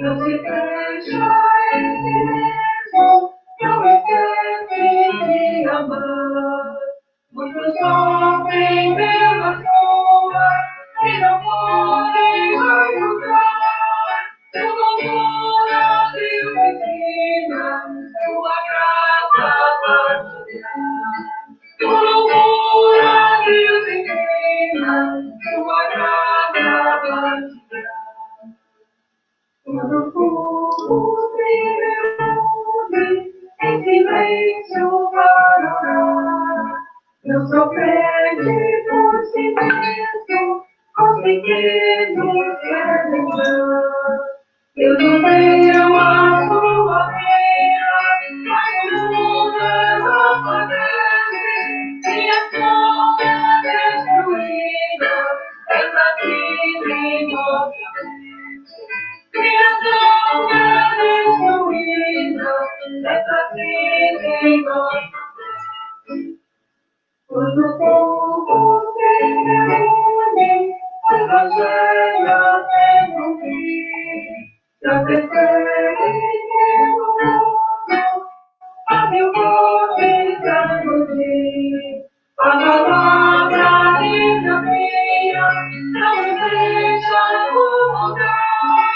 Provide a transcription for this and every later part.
não se fecha em si mesmo, não esquece de amar. Muitos sofrem pelas ruas e não podem ajudar. Sua loucura Deus ensina, sua graça partilhar. Sua loucura Deus ensina, sua graça partilhar. Quando o povo se reúne em silêncio para orar, não se ofende por si mesmo, aos pequenos quer lembrar. Deus não deu a sua vida, mas o mundo ela padece, e a sua destruída, essa vida imortalmente. Criação é destruída, essa vida imortalmente. Quando o povo se reúne, o evangelho tem ouvir. Já percebe que no mundo há mil vozes a anunciar. A palavra desafia, não nos deixa acomodar.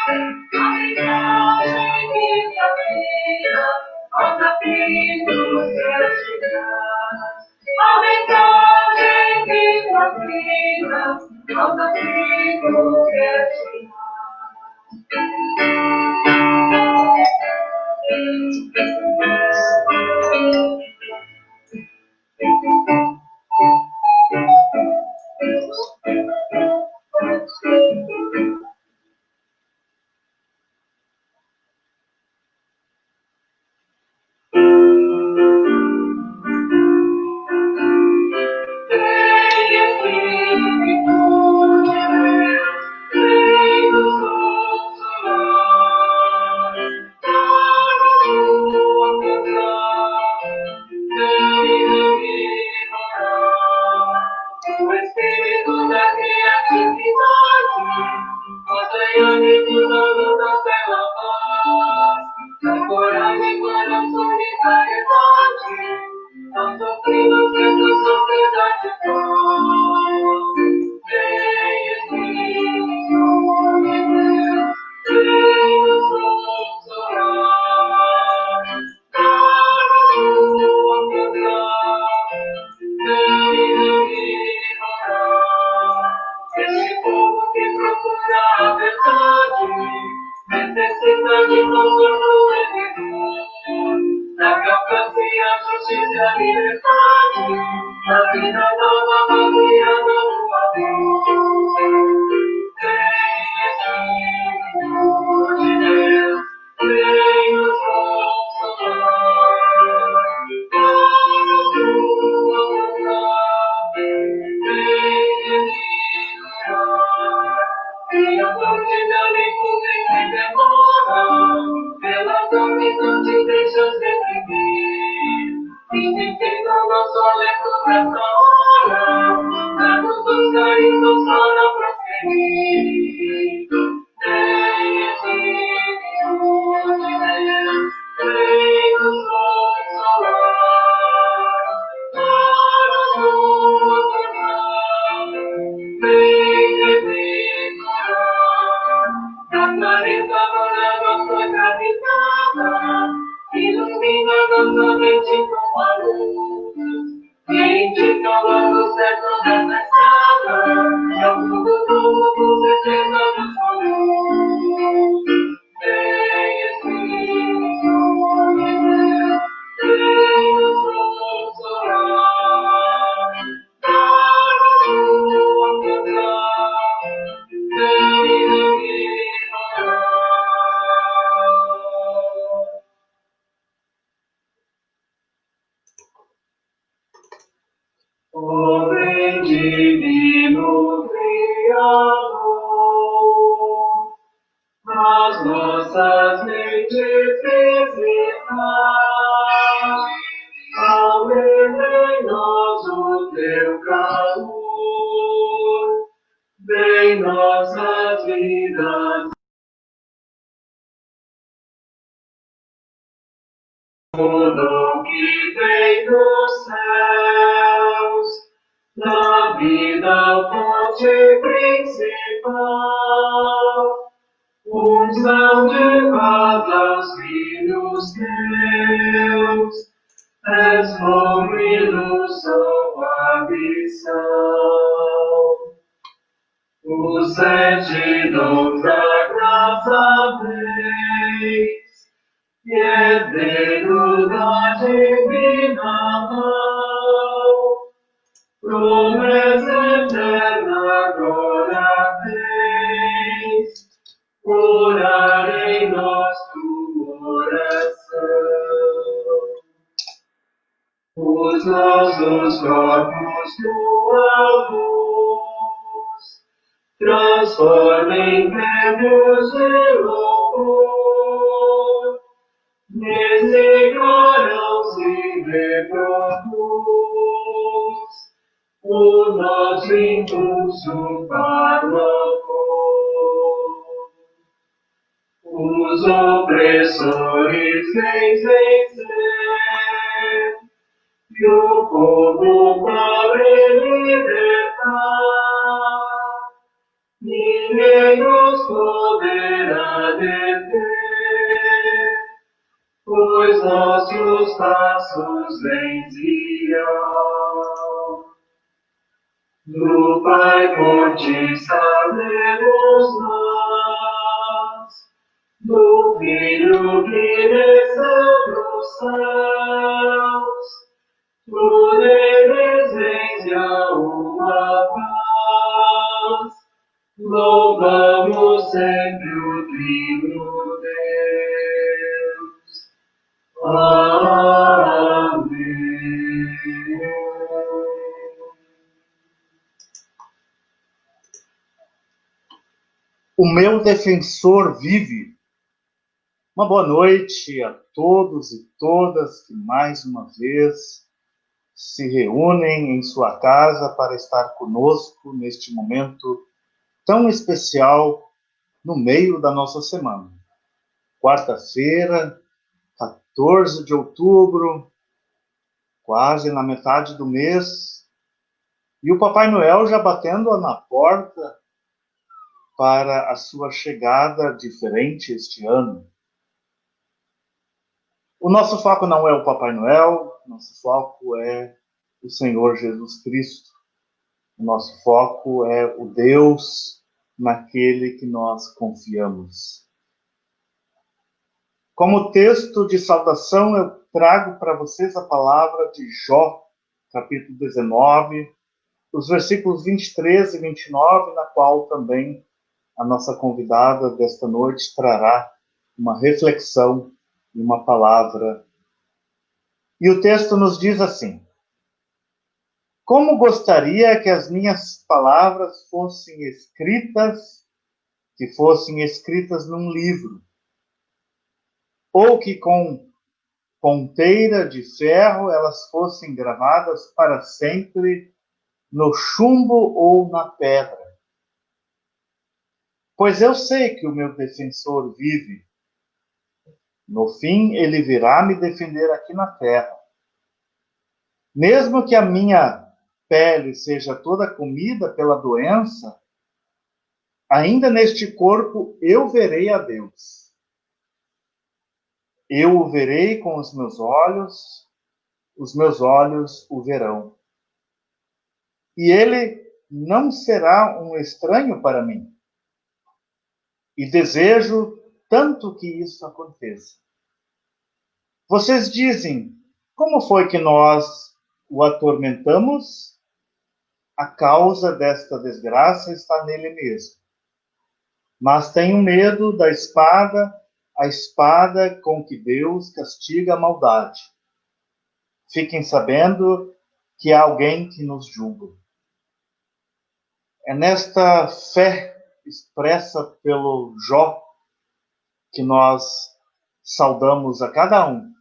A mensagem que desafia, aos aflitos quer chegar. A mensagem que desafia, aos aflitos quer chegar. O espírito da criatividade, oceânico da luta pela paz, da coragem para a solidariedade, aos sofridos que essa sociedade faz. Vem Espírito de Deus, vem nos consolar, para a tua verdade, vem ignorar. Esse povo que procura a verdade necessita de contorno redentor, da que alcance a justiça e a liberdade, da vida nova baseada no amor. Vem Espírito de Deus, vem nos consolar, para a tua vontade, vem ignorar. E a multidão encobre sem demora, pelas homens te deixas deprimir. Indica o nosso alento nessa hora, dá-nos os carinhos para prosseguir. Vem Espírito de Deus, vem nos consolar, para a tua vontade, vem revigorar. A clareza da nossa caminhada, ilumina nossa mente com a luz, e indica o lado certo dessa estrada, é o mundo novo com certeza nos conduz. Vem Espírito de Deus, vem nos consolar, para a tua vontade, vem revigorar. Ó vem divino Criador, nas nossas mentes visitar, aumenta em nós o teu calor, vem nossas vidas tudo que vem dos céus, na vida fonte principal. Unção de paz aos filhos teus, és fome luz salvação. Os 7 dons da graça vês, e herdeiro da divina mão, promessa eterna agora tens, orar em nós tua oração. Os nossos corpos tua luz transforma em templos de louvor, nesse clarão se reproduz o nosso impulso para o amor. Os opressores vêm vencer, e o povo pobre libertar. Ninguém nos poderá deter, pois nossos passos venciam. Do Pai por ti sabemos nós, do Filho que desceu dos céus, tu deles vens a uma paz. Louvamos sempre o Trino Deus. Amém. O meu defensor vive. Uma boa noite a todos e todas que mais uma vez se reúnem em sua casa para estar conosco neste momento tão especial no meio da nossa semana. Quarta-feira, 14 de outubro, quase na metade do mês, e o Papai Noel já batendo na porta para a sua chegada diferente este ano. O nosso foco não é o Papai Noel, nosso foco é o Senhor Jesus Cristo. O nosso foco é o Deus naquele que nós confiamos. Como texto de saudação, eu trago para vocês a palavra de Jó, capítulo 19, os versículos 23 e 29, na qual também a nossa convidada desta noite trará uma reflexão e uma palavra. E o texto nos diz assim: como gostaria que as minhas palavras fossem escritas, num livro, ou que com ponteira de ferro elas fossem gravadas para sempre no chumbo ou na pedra. Pois eu sei que o meu defensor vive. No fim, ele virá me defender aqui na terra. Mesmo que a minha pele seja toda comida pela doença, ainda neste corpo eu verei a Deus. Eu o verei com os meus olhos o verão. E ele não será um estranho para mim. E desejo tanto que isso aconteça. Vocês dizem, como foi que nós o atormentamos? A causa desta desgraça está nele mesmo. Mas tenho medo da espada, a espada com que Deus castiga a maldade. Fiquem sabendo que há alguém que nos julga. É nesta fé expressa pelo Jó que nós saudamos a cada um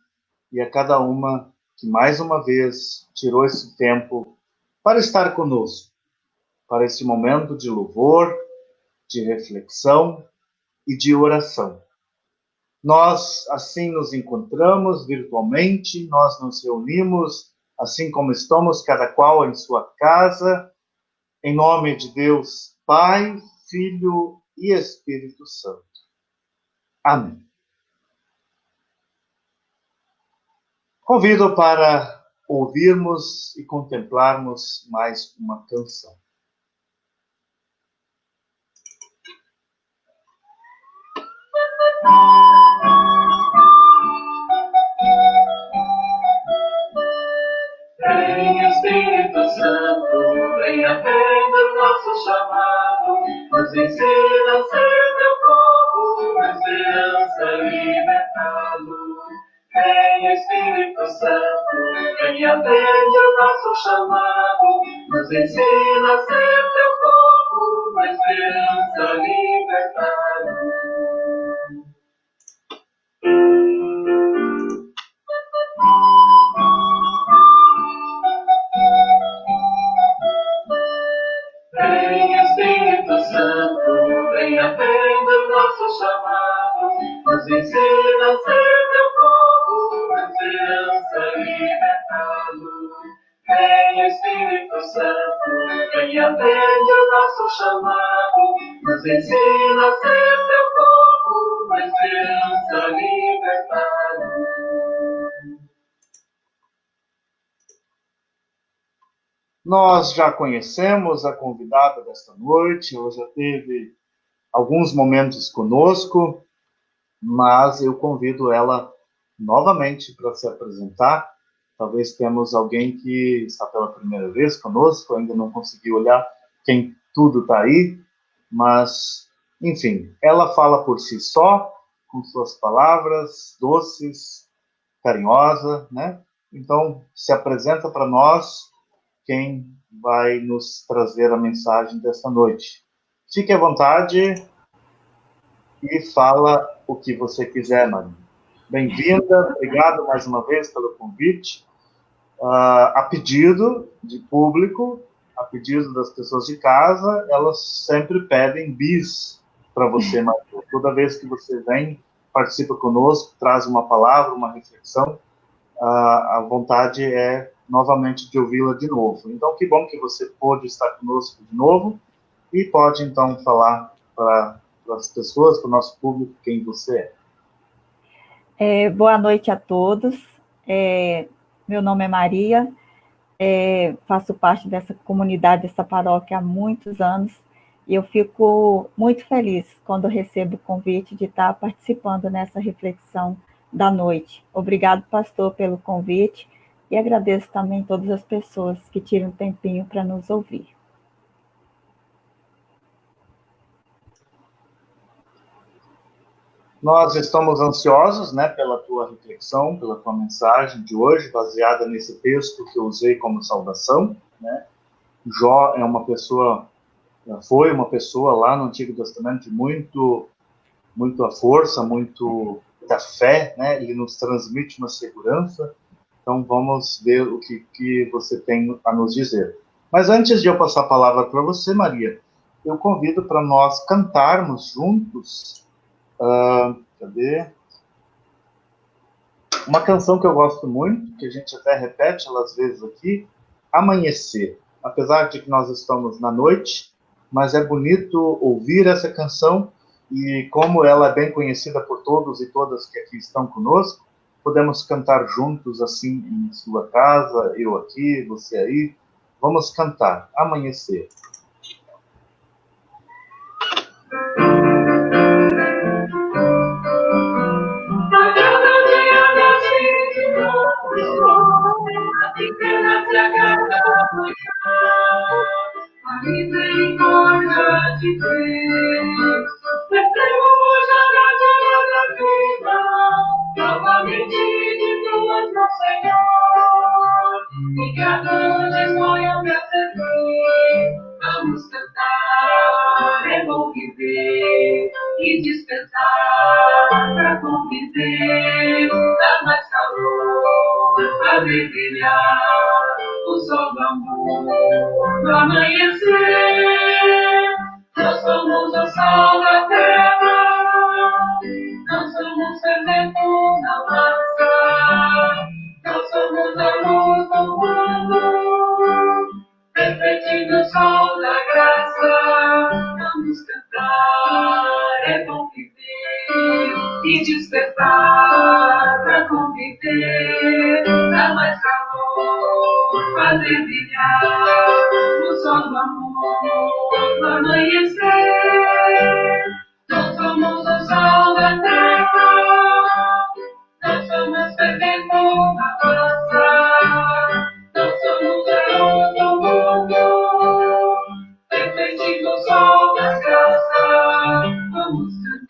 e a cada uma que mais uma vez tirou esse tempo para estar conosco, para esse momento de louvor, de reflexão e de oração. Nós, assim, nos encontramos virtualmente, nós nos reunimos, assim como estamos, cada qual em sua casa, em nome de Deus, Pai, Filho e Espírito Santo. Amém. Convido para ouvirmos e contemplarmos mais uma canção. Vem Espírito Santo, vem atender o nosso chamado, nos ensina a ser teu povo, esperança e mercado. Vem Espírito Santo, vem atender o nosso chamado, nos ensina a ser teu povo, esperança e mercado. Vem Espírito Santo, vem atender o nosso chamado, nos ensina a ser teu povo, esperança e mercado. Vem Espírito Santo, vem atender o nosso chamado, nos ensina a ser teu povo, esperança e mercado. Nós já conhecemos a convidada desta noite, ela já teve alguns momentos conosco, mas eu convido ela novamente para se apresentar. Talvez temos alguém que está pela primeira vez conosco, ainda não consegui olhar quem tudo está aí, mas, enfim, ela fala por si só, com suas palavras doces, carinhosa, né? Então, se apresenta para nós quem vai nos trazer a mensagem desta noite. Fique à vontade e fala o que você quiser, Maria. Bem-vinda, obrigado mais uma vez pelo convite. A pedido de público, a pedido das pessoas de casa, elas sempre pedem bis para você, Maria. Toda vez que você vem, participa conosco, traz uma palavra, uma reflexão, a vontade é novamente de ouvi-la de novo. Então, que bom que você pôde estar conosco de novo e pode, então, falar para as pessoas, para o nosso público, quem você é. Boa noite a todos. Meu nome é Maria, faço parte dessa comunidade, dessa paróquia há muitos anos, e eu fico muito feliz quando recebo o convite de estar participando nessa reflexão da noite. Obrigado, pastor, pelo convite, e agradeço também todas as pessoas que tiram um tempinho para nos ouvir. Nós estamos ansiosos, né, pela tua reflexão, pela tua mensagem de hoje, baseada nesse texto que eu usei como saudação, né? Jó é uma pessoa, foi uma pessoa lá no Antigo Testamento de muita força, muita fé, né? Ele nos transmite uma segurança. Então vamos ver o que você tem a nos dizer. Mas antes de eu passar a palavra para você, Maria, eu convido para nós cantarmos juntos. Cadê? Uma canção que eu gosto muito, que a gente até repete ela às vezes aqui, Amanhecer. Apesar de que nós estamos na noite, mas é bonito ouvir essa canção, e como ela é bem conhecida por todos e todas que aqui estão conosco, podemos cantar juntos assim em sua casa, eu aqui, você aí. Vamos cantar, Amanhecer. A misericórdia de Deus, recebemos a graça da vida, novamente de tuas mãos, Senhor, e que a luz sonham me servir. Vamos cantar, é bom viver, e despertar para conviver, dar mais calor, fazer brilhar o sol do amor no amanhecer. Nós somos o sol da terra, nós somos e despertar pra conviver, dar mais calor, fazer brilhar o sol do amor no amanhecer. Nós somos o sol da terra, nós somos fervendo na raça, nós somos a luz do mundo, refletindo o sol da graça, vamos cantar.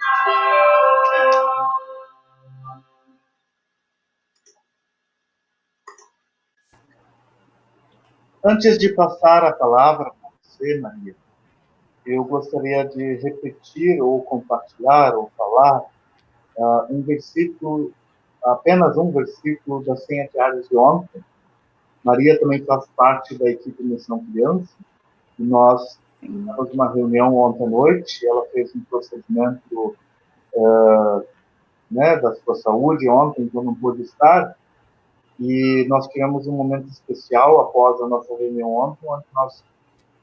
Antes de passar a palavra para você, Maria, eu gostaria de repetir ou compartilhar ou falar um versículo, apenas um versículo das 100 atividades de ontem. Maria também faz parte da equipe Missão Criança, e nós tivemos uma reunião ontem à noite, ela fez um procedimento da sua saúde ontem, então não pôde estar, e nós tivemos um momento especial após a nossa reunião ontem, onde nós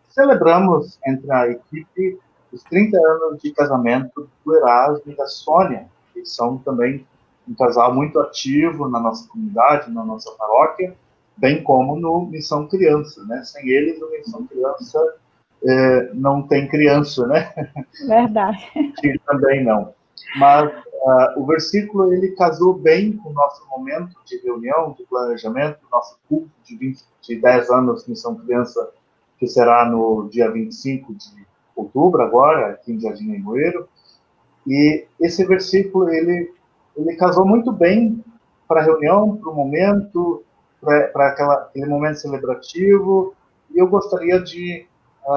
celebramos entre a equipe os 30 anos de casamento do Erasmo e da Sônia, que são também um casal muito ativo na nossa comunidade, na nossa paróquia, bem como no Missão Criança, né? Sem eles, o Missão Criança não tem criança, né? Verdade. E também não. Mas o versículo, ele casou bem com o nosso momento de reunião, de planejamento, nosso culto de 10 anos Missão Criança, que será no dia 25 de outubro, agora, aqui em Jardim Limoeiro. E esse versículo, ele casou muito bem para a reunião, para o momento, para aquele momento celebrativo, e eu gostaria de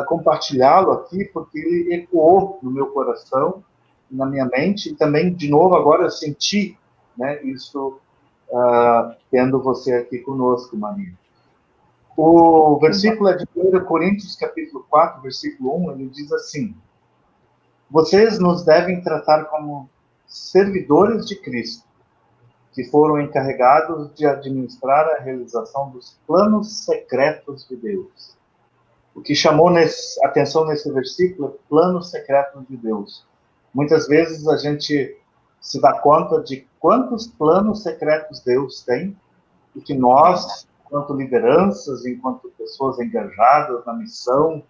compartilhá-lo aqui, porque ele ecoou no meu coração, na minha mente, e também, de novo, agora eu senti, né, isso tendo você aqui conosco, Maria. O versículo é de 1 Coríntios, capítulo 4, versículo 1, ele diz assim: vocês nos devem tratar como servidores de Cristo, que foram encarregados de administrar a realização dos planos secretos de Deus. O que chamou atenção nesse versículo é planos secretos de Deus. Muitas vezes a gente se dá conta de quantos planos secretos Deus tem e que nós, enquanto lideranças, enquanto pessoas engajadas na missão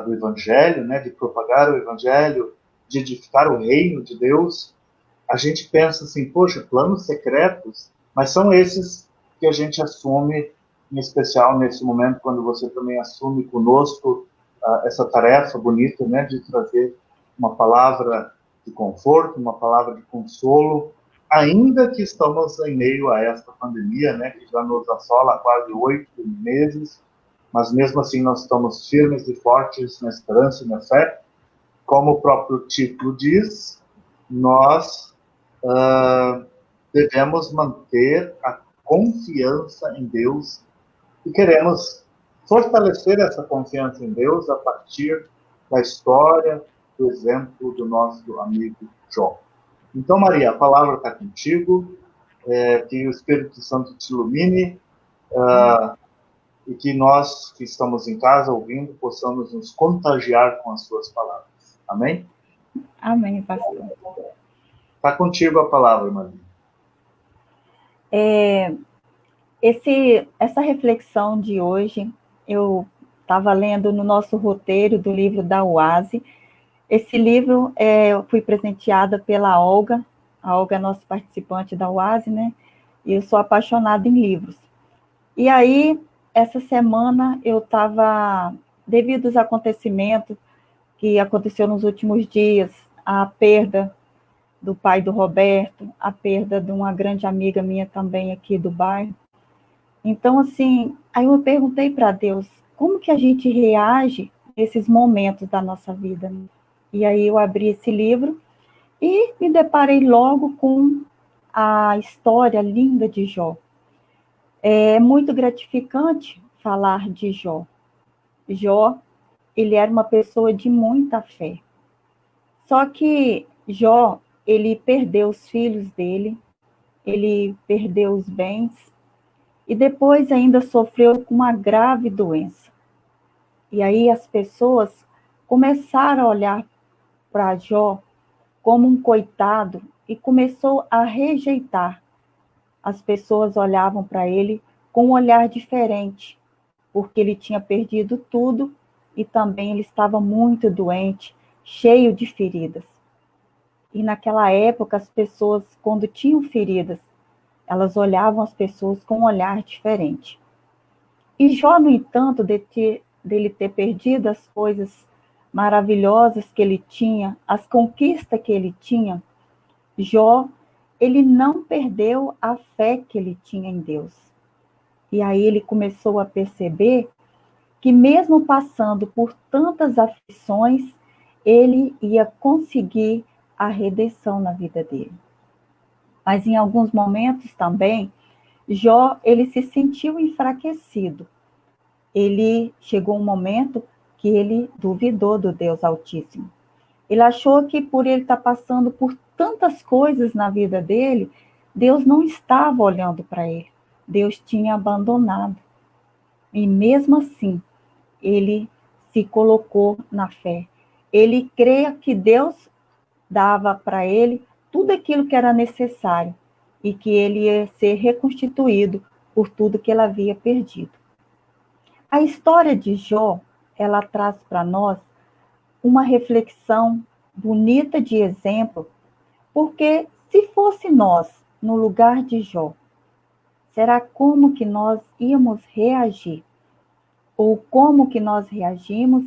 do Evangelho, né, de propagar o Evangelho, de edificar o reino de Deus, a gente pensa assim, poxa, planos secretos, mas são esses que a gente assume, em especial nesse momento, quando você também assume conosco essa tarefa bonita, né, de trazer uma palavra de conforto, uma palavra de consolo, ainda que estamos em meio a esta pandemia, né, que já nos assola há quase 8 meses, mas mesmo assim nós estamos firmes e fortes na esperança e na fé. Como o próprio título diz, nós devemos manter a confiança em Deus e queremos fortalecer essa confiança em Deus a partir da história, do exemplo do nosso amigo Jó. Então, Maria, a palavra está contigo, que o Espírito Santo te ilumine e que nós que estamos em casa ouvindo possamos nos contagiar com as suas palavras. Amém? Amém, pastor. Está contigo a palavra, Maria. Essa reflexão de hoje, eu estava lendo no nosso roteiro do livro da UASE. Esse livro eu fui presenteada pela Olga. A Olga é nossa participante da UASE, né? E eu sou apaixonada em livros. E aí, essa semana, eu estava, devido aos acontecimentos que aconteceu nos últimos dias, a perda do pai do Roberto, a perda de uma grande amiga minha também aqui do bairro. Então, assim, aí eu perguntei para Deus, como que a gente reage nesses momentos da nossa vida? E aí eu abri esse livro e me deparei logo com a história linda de Jó. É muito gratificante falar de Jó. Jó, ele era uma pessoa de muita fé. Só que Jó, ele perdeu os filhos dele, ele perdeu os bens, e depois ainda sofreu com uma grave doença. E aí as pessoas começaram a olhar para Jó como um coitado e começou a rejeitar. As pessoas olhavam para ele com um olhar diferente, porque ele tinha perdido tudo e também ele estava muito doente, cheio de feridas. E naquela época, as pessoas, quando tinham feridas, elas olhavam as pessoas com um olhar diferente. E Jó, no entanto, dele ter perdido as coisas maravilhosas que ele tinha, as conquistas que ele tinha, Jó, ele não perdeu a fé que ele tinha em Deus. E aí ele começou a perceber que mesmo passando por tantas aflições, ele ia conseguir a redenção na vida dele. Mas em alguns momentos também, Jó, ele se sentiu enfraquecido. Ele chegou um momento que ele duvidou do Deus Altíssimo. Ele achou que por ele estar passando por tantas coisas na vida dele, Deus não estava olhando para ele. Deus tinha abandonado. E mesmo assim, ele se colocou na fé. Ele cria que Deus dava para ele tudo aquilo que era necessário e que ele ia ser reconstituído por tudo que ele havia perdido. A história de Jó, ela traz para nós uma reflexão bonita de exemplo, porque se fosse nós no lugar de Jó, será como que nós íamos reagir? Ou como que nós reagimos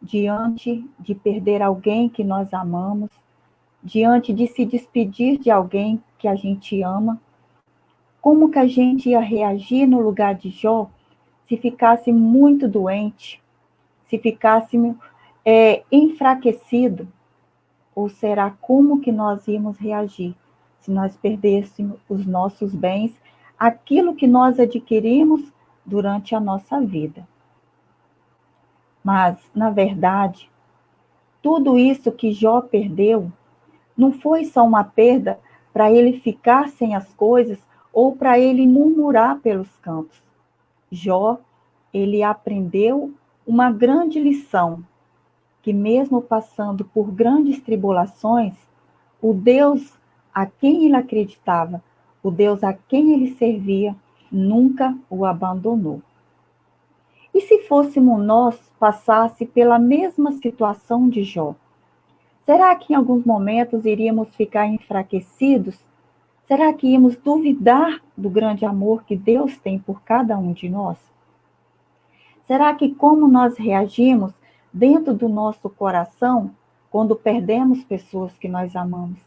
diante de perder alguém que nós amamos, diante de se despedir de alguém que a gente ama? Como que a gente ia reagir no lugar de Jó se ficasse muito doente, se ficasse enfraquecido? Ou será como que nós íamos reagir se nós perdêssemos os nossos bens, aquilo que nós adquirimos durante a nossa vida? Mas, na verdade, tudo isso que Jó perdeu não foi só uma perda para ele ficar sem as coisas ou para ele murmurar pelos cantos. Jó, ele aprendeu uma grande lição, que mesmo passando por grandes tribulações, o Deus a quem ele acreditava, o Deus a quem ele servia, nunca o abandonou. E se fôssemos nós passasse pela mesma situação de Jó? Será que em alguns momentos iríamos ficar enfraquecidos? Será que íamos duvidar do grande amor que Deus tem por cada um de nós? Será que como nós reagimos dentro do nosso coração quando perdemos pessoas que nós amamos?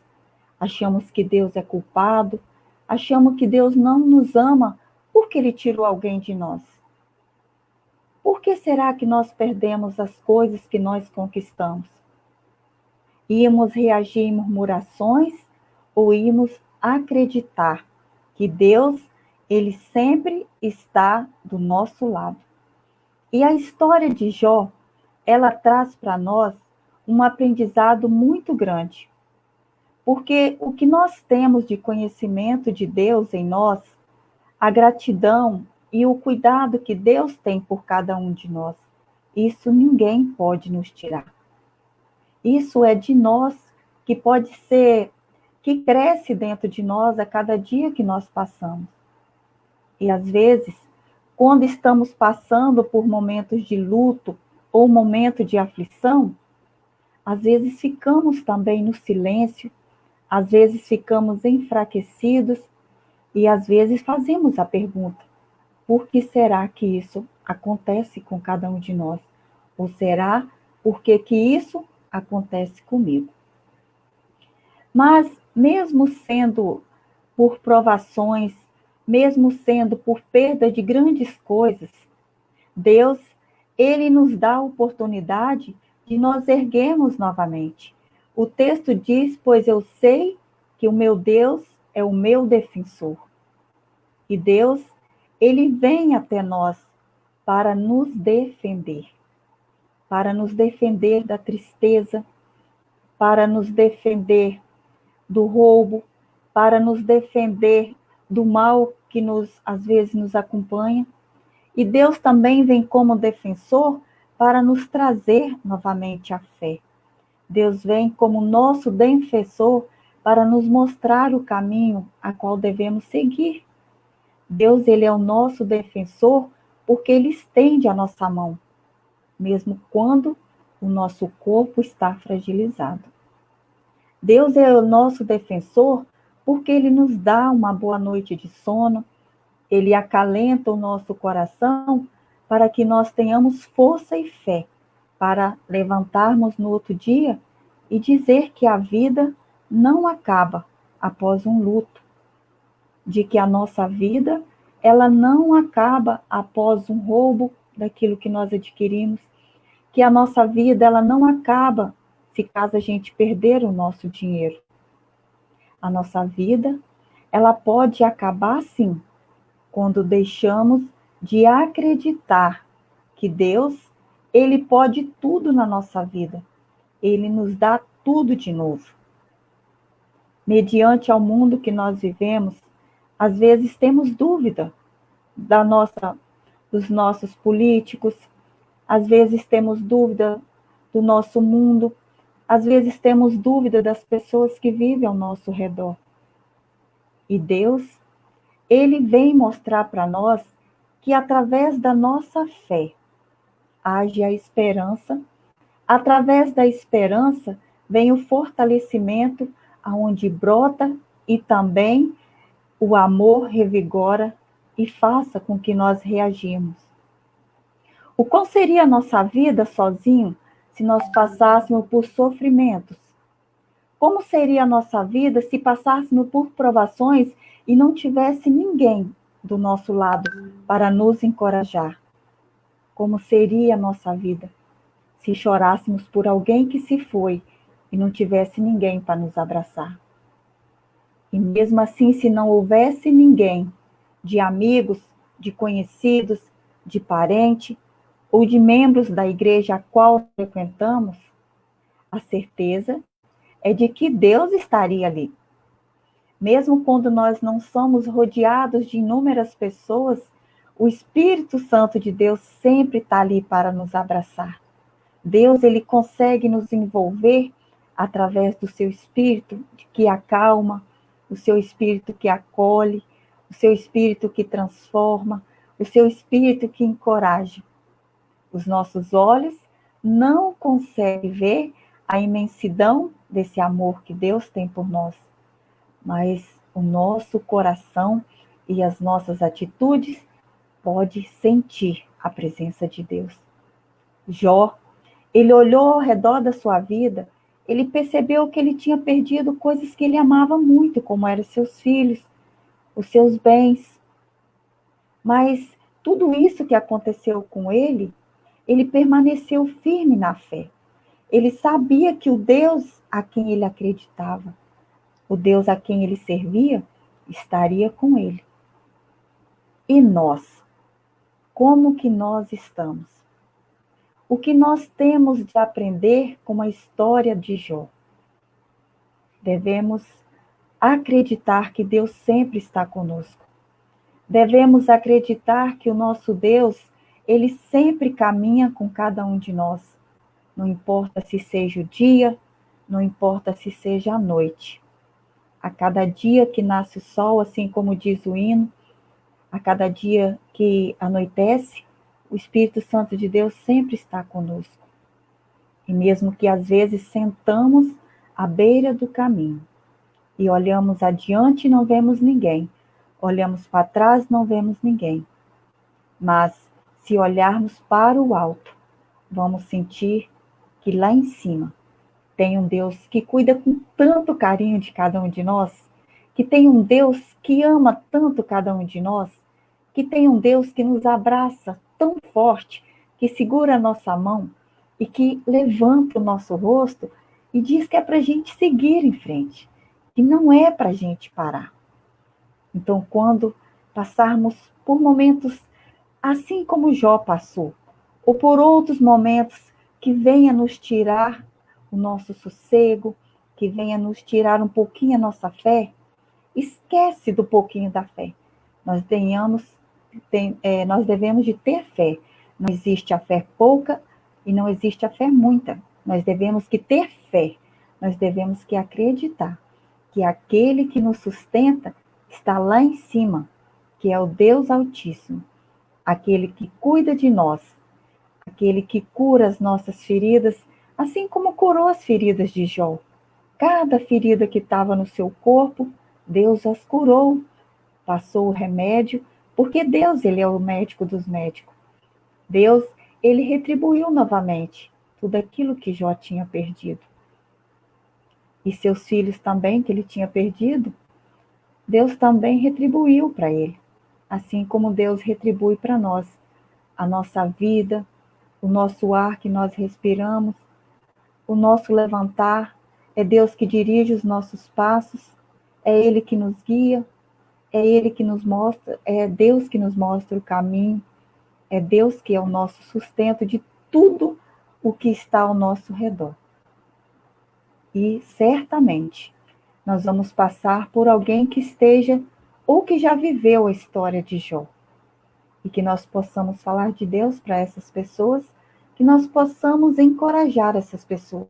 Achamos que Deus é culpado? Achamos que Deus não nos ama porque Ele tirou alguém de nós? Por que será que nós perdemos as coisas que nós conquistamos? Íamos reagir em murmurações ou íamos acreditar que Deus, Ele sempre está do nosso lado? E a história de Jó, ela traz para nós um aprendizado muito grande. Porque o que nós temos de conhecimento de Deus em nós, a gratidão e o cuidado que Deus tem por cada um de nós, isso ninguém pode nos tirar. Isso é de nós, que pode ser, que cresce dentro de nós a cada dia que nós passamos. E às vezes, quando estamos passando por momentos de luto ou momento de aflição, às vezes ficamos também no silêncio, às vezes ficamos enfraquecidos e às vezes fazemos a pergunta: por que será que isso acontece com cada um de nós? Ou será porque que isso acontece comigo? Mas mesmo sendo por provações, mesmo sendo por perda de grandes coisas, Deus, Ele nos dá a oportunidade de nós erguermos novamente. O texto diz: pois eu sei que o meu Deus é o meu defensor. E Deus, Ele vem até nós para nos defender da tristeza, para nos defender do roubo, para nos defender do mal que às vezes nos acompanha. E Deus também vem como defensor para nos trazer novamente a fé. Deus vem como nosso defensor para nos mostrar o caminho a qual devemos seguir. Deus, ele é o nosso defensor porque ele estende a nossa mão, mesmo quando o nosso corpo está fragilizado. Deus é o nosso defensor porque ele nos dá uma boa noite de sono, ele acalenta o nosso coração para que nós tenhamos força e fé para levantarmos no outro dia e dizer que a vida não acaba após um luto, de que a nossa vida ela não acaba após um roubo daquilo que nós adquirimos, que a nossa vida ela não acaba se caso a gente perder o nosso dinheiro. A nossa vida ela pode acabar sim, quando deixamos de acreditar que Deus, ele pode tudo na nossa vida. Ele nos dá tudo de novo. Mediante ao mundo que nós vivemos, às vezes temos dúvida dos nossos políticos, às vezes temos dúvida do nosso mundo, às vezes temos dúvida das pessoas que vivem ao nosso redor. E Deus, ele vem mostrar para nós que através da nossa fé age a esperança, através da esperança vem o fortalecimento aonde brota e também o amor revigora e faça com que nós reagimos. O qual seria a nossa vida sozinho se nós passássemos por sofrimentos? Como seria a nossa vida se passássemos por provações e não tivesse ninguém do nosso lado para nos encorajar? Como seria a nossa vida se chorássemos por alguém que se foi e não tivesse ninguém para nos abraçar? E mesmo assim, se não houvesse ninguém, de amigos, de conhecidos, de parente ou de membros da igreja a qual frequentamos, a certeza é de que Deus estaria ali. Mesmo quando nós não somos rodeados de inúmeras pessoas, o Espírito Santo de Deus sempre está ali para nos abraçar. Deus, ele consegue nos envolver através do seu Espírito que acalma, o seu Espírito que acolhe, o seu Espírito que transforma, o seu Espírito que encoraja. Os nossos olhos não conseguem ver a imensidão desse amor que Deus tem por nós, mas o nosso coração e as nossas atitudes pode sentir a presença de Deus. Jó, ele olhou ao redor da sua vida, ele percebeu que ele tinha perdido coisas que ele amava muito, como eram seus filhos, os seus bens. Mas tudo isso que aconteceu com ele permaneceu firme na fé. Ele sabia que o Deus a quem ele acreditava, o Deus a quem ele servia, estaria com ele. E nós? Como que nós estamos? O que nós temos de aprender com a história de Jó? Devemos acreditar que Deus sempre está conosco. Devemos acreditar que o nosso Deus, ele sempre caminha com cada um de nós. Não importa se seja o dia, não importa se seja a noite. A cada dia que nasce o sol, assim como diz o hino, a cada dia que anoitece, o Espírito Santo de Deus sempre está conosco. E mesmo que às vezes sentamos à beira do caminho e olhamos adiante e não vemos ninguém, olhamos para trás e não vemos ninguém. Mas se olharmos para o alto, vamos sentir que lá em cima tem um Deus que cuida com tanto carinho de cada um de nós, que tem um Deus que ama tanto cada um de nós, que tem um Deus que nos abraça tão forte, que segura a nossa mão e que levanta o nosso rosto e diz que é para a gente seguir em frente, que não é para a gente parar. Então, quando passarmos por momentos assim como Jó passou, ou por outros momentos que venha nos tirar o nosso sossego, que venha nos tirar um pouquinho a nossa fé, esquece do pouquinho da fé. Nós devemos de ter fé. Não existe a fé pouca e não existe a fé muita. Nós devemos que ter fé, nós devemos que acreditar que aquele que nos sustenta está lá em cima, que é o Deus Altíssimo, aquele que cuida de nós, aquele que cura as nossas feridas, assim como curou as feridas de Jó. Cada ferida que estava no seu corpo, Deus as curou, passou o remédio, porque Deus, ele é o médico dos médicos. Deus, ele retribuiu novamente tudo aquilo que Jó tinha perdido. E seus filhos também, que ele tinha perdido, Deus também retribuiu para ele. Assim como Deus retribui para nós a nossa vida, o nosso ar que nós respiramos, o nosso levantar. É Deus que dirige os nossos passos, é Ele que nos guia, é Ele que nos mostra, é Deus que nos mostra o caminho, é Deus que é o nosso sustento de tudo o que está ao nosso redor. E certamente nós vamos passar por alguém que esteja ou que já viveu a história de Jó. E que nós possamos falar de Deus para essas pessoas, que nós possamos encorajar essas pessoas,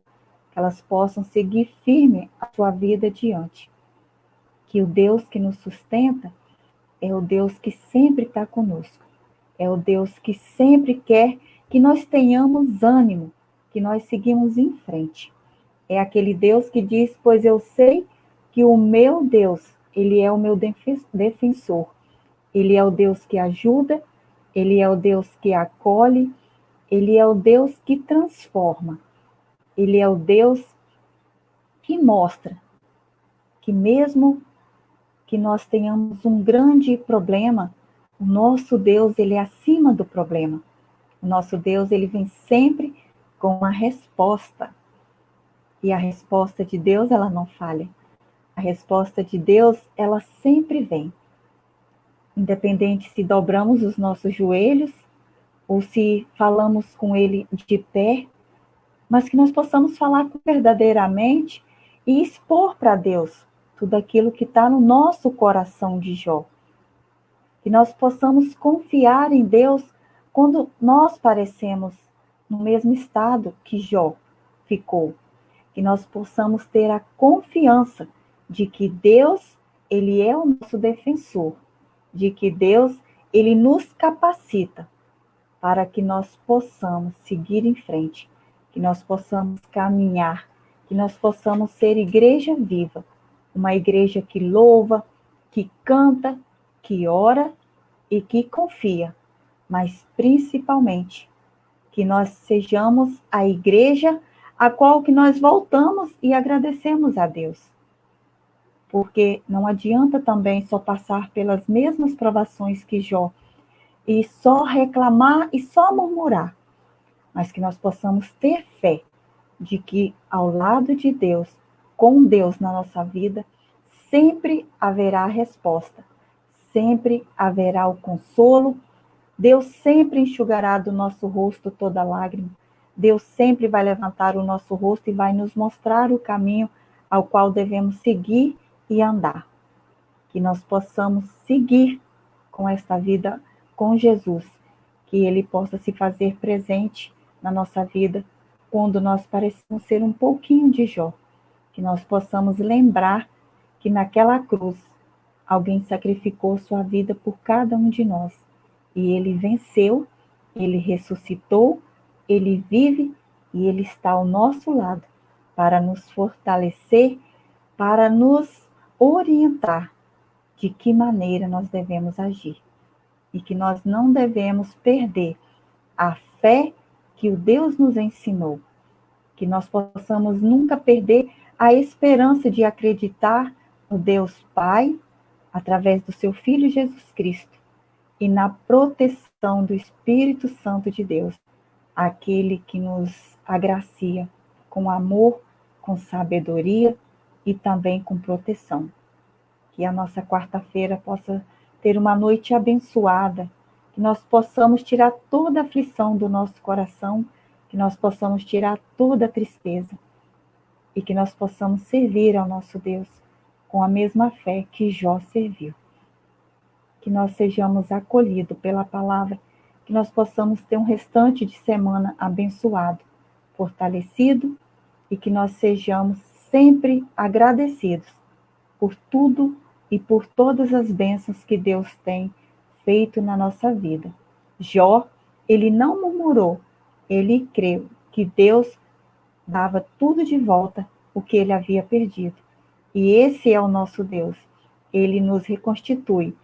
que elas possam seguir firme a sua vida adiante. Que o Deus que nos sustenta é o Deus que sempre está conosco, é o Deus que sempre quer que nós tenhamos ânimo, que nós seguimos em frente. É aquele Deus que diz, pois eu sei que o meu Deus, ele é o meu defensor, ele é o Deus que ajuda, ele é o Deus que acolhe, ele é o Deus que transforma, ele é o Deus que mostra que mesmo que nós tenhamos um grande problema, o nosso Deus, ele é acima do problema. O nosso Deus, ele vem sempre com uma resposta. E a resposta de Deus, ela não falha. A resposta de Deus, ela sempre vem. Independente se dobramos os nossos joelhos ou se falamos com ele de pé, mas que nós possamos falar verdadeiramente e expor para Deus tudo aquilo que está no nosso coração de Jó. Que nós possamos confiar em Deus quando nós parecemos no mesmo estado que Jó ficou. Que nós possamos ter a confiança de que Deus, ele é o nosso defensor, de que Deus, ele nos capacita para que nós possamos seguir em frente, que nós possamos caminhar, que nós possamos ser igreja viva, uma igreja que louva, que canta, que ora e que confia, mas principalmente que nós sejamos a igreja a qual que nós voltamos e agradecemos a Deus. Porque não adianta também só passar pelas mesmas provações que Jó e só reclamar e só murmurar, mas que nós possamos ter fé de que ao lado de Deus, com Deus na nossa vida, sempre haverá resposta, sempre haverá o consolo, Deus sempre enxugará do nosso rosto toda lágrima, Deus sempre vai levantar o nosso rosto e vai nos mostrar o caminho ao qual devemos seguir e andar. Que nós possamos seguir com esta vida com Jesus, que Ele possa se fazer presente na nossa vida quando nós parecemos ser um pouquinho de Jó, que nós possamos lembrar que naquela cruz alguém sacrificou sua vida por cada um de nós e Ele venceu, Ele ressuscitou, Ele vive e Ele está ao nosso lado para nos fortalecer, para nos orientar de que maneira nós devemos agir. E que nós não devemos perder a fé que o Deus nos ensinou. Que nós possamos nunca perder a esperança de acreditar no Deus Pai, através do seu Filho Jesus Cristo, e na proteção do Espírito Santo de Deus, aquele que nos agracia com amor, com sabedoria e também com proteção. Que a nossa quarta-feira possa ter uma noite abençoada, que nós possamos tirar toda a aflição do nosso coração, que nós possamos tirar toda a tristeza e que nós possamos servir ao nosso Deus com a mesma fé que Jó serviu. Que nós sejamos acolhidos pela palavra, que nós possamos ter um restante de semana abençoado, fortalecido e que nós sejamos sempre agradecidos por tudo e por todas as bênçãos que Deus tem feito na nossa vida. Jó, ele não murmurou, ele creu que Deus dava tudo de volta o que ele havia perdido. E esse é o nosso Deus. Ele nos reconstitui,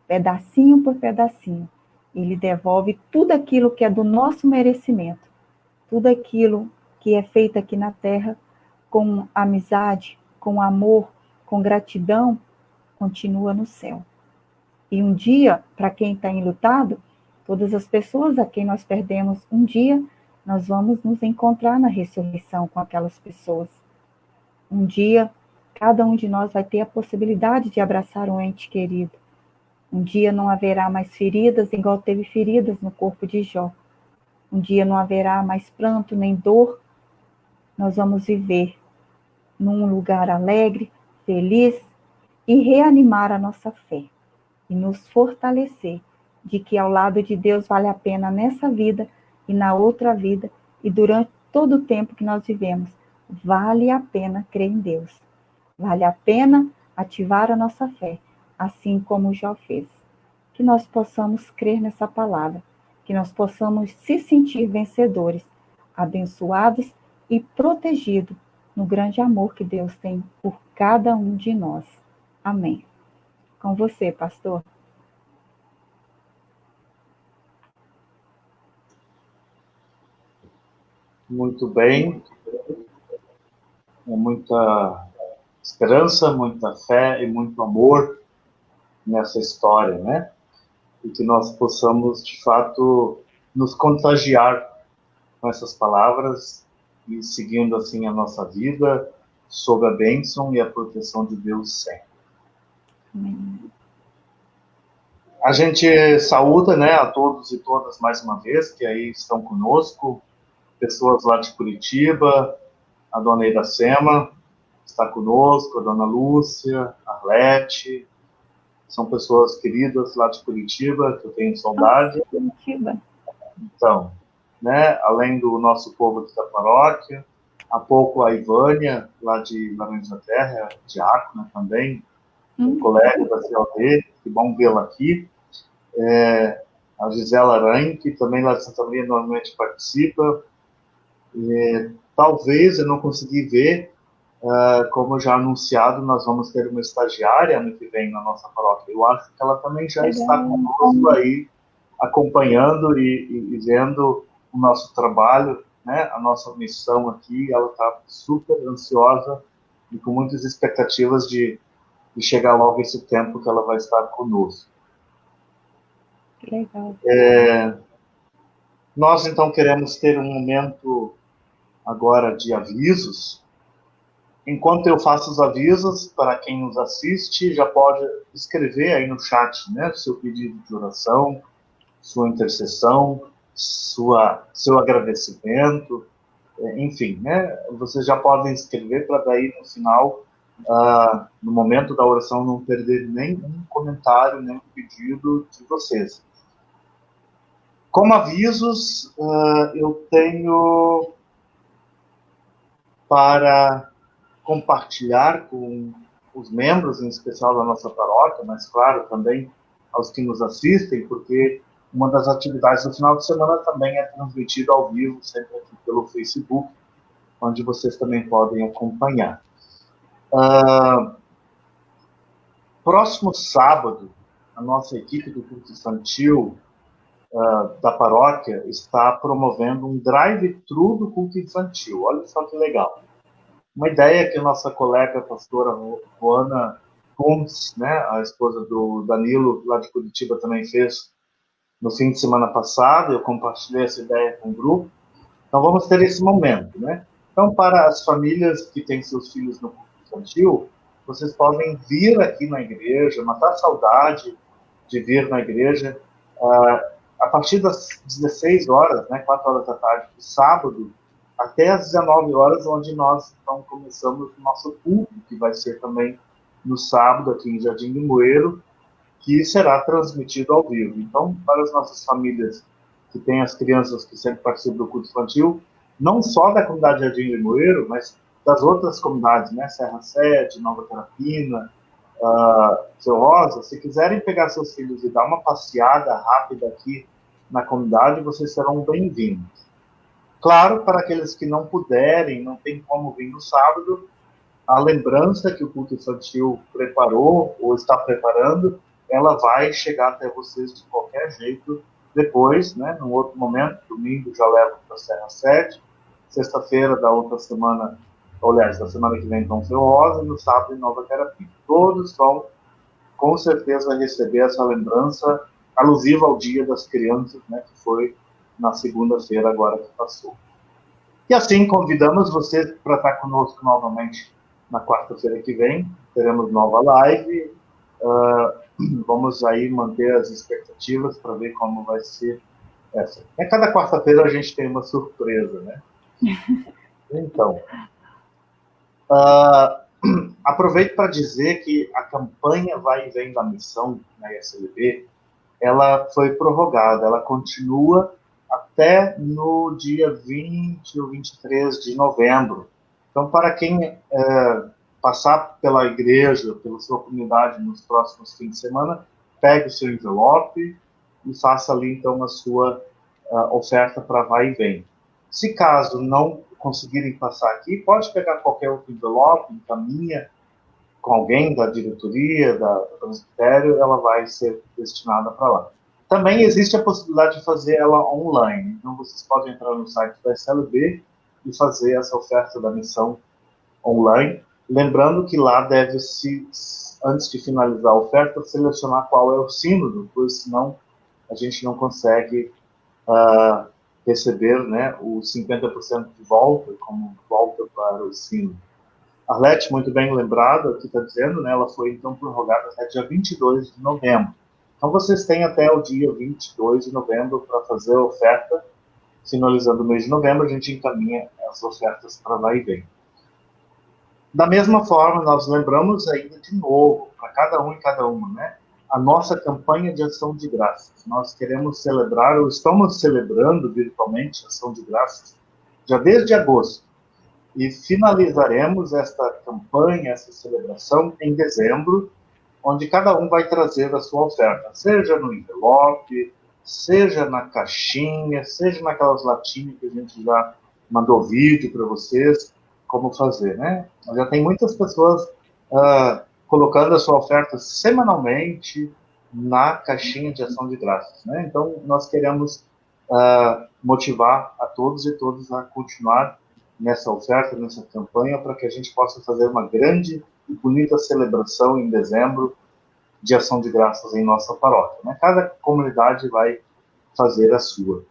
pedacinho por pedacinho. Ele devolve tudo aquilo que é do nosso merecimento, tudo aquilo que é feito aqui na terra com amizade, com amor, com gratidão, continua no céu. E um dia, para quem está enlutado, todas as pessoas a quem nós perdemos um dia, nós vamos nos encontrar na ressurreição com aquelas pessoas. Um dia, cada um de nós vai ter a possibilidade de abraçar um ente querido. Um dia não haverá mais feridas, igual teve feridas no corpo de Jó. Um dia não haverá mais pranto nem dor. Nós vamos viver num lugar alegre, feliz e reanimar a nossa fé. E nos fortalecer de que ao lado de Deus vale a pena nessa vida e na outra vida e durante todo o tempo que nós vivemos. Vale a pena crer em Deus. Vale a pena ativar a nossa fé, assim como Jó fez. Que nós possamos crer nessa palavra, que nós possamos se sentir vencedores, abençoados e protegidos no grande amor que Deus tem por cada um de nós. Amém. Com você, pastor. Muito bem. É muita esperança, muita fé e muito amor nessa história, né? E que nós possamos, de fato, nos contagiar com essas palavras e seguindo assim a nossa vida sob a bênção e a proteção de Deus sempre. Amém. A gente saúda, né, a todos e todas mais uma vez que aí estão conosco, pessoas lá de Curitiba, a dona Iracema está conosco, a dona Lúcia, a Arlete, são pessoas queridas lá de Curitiba, que eu tenho saudade. Curitiba. Então, né, além do nosso povo aqui da paróquia, há pouco a Ivânia, lá de Laranjas da Terra, diácona também, um colega da CLD, que bom vê-la aqui. A Gisela Aranha, que também lá de Santa Maria normalmente participa. Talvez, eu não consegui ver, como já anunciado, nós vamos ter uma estagiária ano que vem na nossa paróquia. Eu acho que ela também já está conosco aí, acompanhando e vendo o nosso trabalho, né, a nossa missão aqui. Ela está super ansiosa e com muitas expectativas de chegar logo esse tempo que ela vai estar conosco. Legal. Nós, então, queremos ter um momento agora de avisos. Enquanto eu faço os avisos, para quem nos assiste, já pode escrever aí no chat, né, seu pedido de oração, sua intercessão, seu agradecimento, enfim, né, vocês já podem escrever para daí no final, no momento da oração, não perder nenhum comentário, nenhum pedido de vocês. Como avisos, eu tenho para compartilhar com os membros, em especial da nossa paróquia, mas, claro, também aos que nos assistem, porque uma das atividades do final de semana também é transmitida ao vivo, sempre aqui pelo Facebook, onde vocês também podem acompanhar. Próximo sábado, a nossa equipe do culto infantil da paróquia está promovendo um drive-thru do culto infantil. Olha só que legal. Uma ideia que a nossa colega, a pastora Juana Gomes, né, a esposa do Danilo, lá de Curitiba, também fez no fim de semana passado. Eu compartilhei essa ideia com o grupo. Então, vamos ter esse momento, né? Então, para as famílias que têm seus filhos no culto infantil, vocês podem vir aqui na igreja, matar a saudade de vir na igreja, a partir das 16 horas, né, 4 horas da tarde, do sábado, até às 19 horas, onde nós então começamos o nosso culto, que vai ser também no sábado, aqui em Jardim Limoeiro, que será transmitido ao vivo. Então, para as nossas famílias que têm as crianças que sempre participam do culto infantil, não só da comunidade Jardim Limoeiro, mas das outras comunidades, né? Serra Sede, Nova Terapina, Seu Rosa. Se quiserem pegar seus filhos e dar uma passeada rápida aqui na comunidade, vocês serão bem-vindos. Claro, para aqueles que não puderem, não tem como vir no sábado, a lembrança que o culto infantil preparou ou está preparando, ela vai chegar até vocês de qualquer jeito depois, né? Num outro momento, domingo já levo para a Serra 7, sexta-feira da outra semana, aliás, da semana que vem, então, Seu Rosa, e no sábado em Nova Terapia. Todos vão, com certeza, receber essa lembrança alusiva ao Dia das Crianças, né? Que foi na segunda-feira agora que passou. E assim, convidamos vocês para estar conosco novamente na quarta-feira que vem. Teremos nova live. Vamos aí manter as expectativas para ver como vai ser essa. A cada quarta-feira a gente tem uma surpresa, né? Então, aproveito para dizer que a campanha Vai e Vem da Missão na ISLB, ela foi prorrogada, ela continua até no dia 20 ou 23 de novembro. Então, para quem passar pela igreja, pela sua comunidade nos próximos fins de semana, pegue o seu envelope e faça ali, então, a sua oferta para Vai e Vem. Se caso não conseguirem passar aqui, pode pegar qualquer outro envelope, encaminha com alguém da diretoria, do presbitério, ela vai ser destinada para lá. Também existe a possibilidade de fazer ela online. Então, vocês podem entrar no site da SLB e fazer essa oferta da missão online. Lembrando que lá deve-se, antes de finalizar a oferta, selecionar qual é o sínodo, pois senão a gente não consegue receber, né, os 50% de volta, como volta para o sínodo. Arlete, muito bem lembrado, aqui está dizendo, né, ela foi então prorrogada até dia 22 de novembro. Então vocês têm até o dia 22 de novembro para fazer a oferta. Finalizando o mês de novembro, a gente encaminha as ofertas para Vai e Vem. Da mesma forma, nós lembramos ainda de novo, para cada um e cada uma, né, a nossa campanha de ação de graças. Nós queremos celebrar, ou estamos celebrando virtualmente a ação de graças, já desde agosto. E finalizaremos esta campanha, essa celebração, em dezembro, onde cada um vai trazer a sua oferta, seja no envelope, seja na caixinha, seja naquelas latinhas que a gente já mandou vídeo para vocês, como fazer, né? Já tem muitas pessoas colocando a sua oferta semanalmente na caixinha de ação de graças, né? Então, nós queremos motivar a todos e todas a continuar nessa oferta, nessa campanha, para que a gente possa fazer uma grande e bonita celebração em dezembro de ação de graças em nossa paróquia, né? Cada comunidade vai fazer a sua.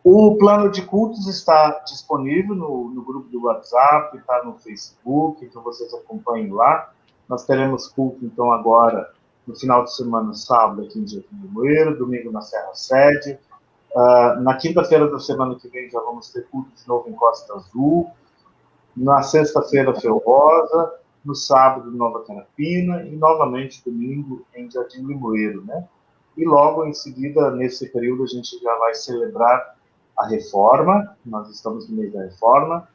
O plano de cultos está disponível no grupo do WhatsApp, está no Facebook, então vocês acompanhem lá. Nós teremos culto, então, agora, no final de semana, sábado, aqui em Jardim Limoeiro, domingo na Serra Sede. Na quinta-feira da semana que vem já vamos ter culto de novo em Costa Azul. Na sexta-feira, Seu Rosa. No sábado, Nova Terapina. E novamente, domingo, em Jardim Limoeiro, né? E logo em seguida, nesse período, a gente já vai celebrar a Reforma. Nós estamos no mês da Reforma.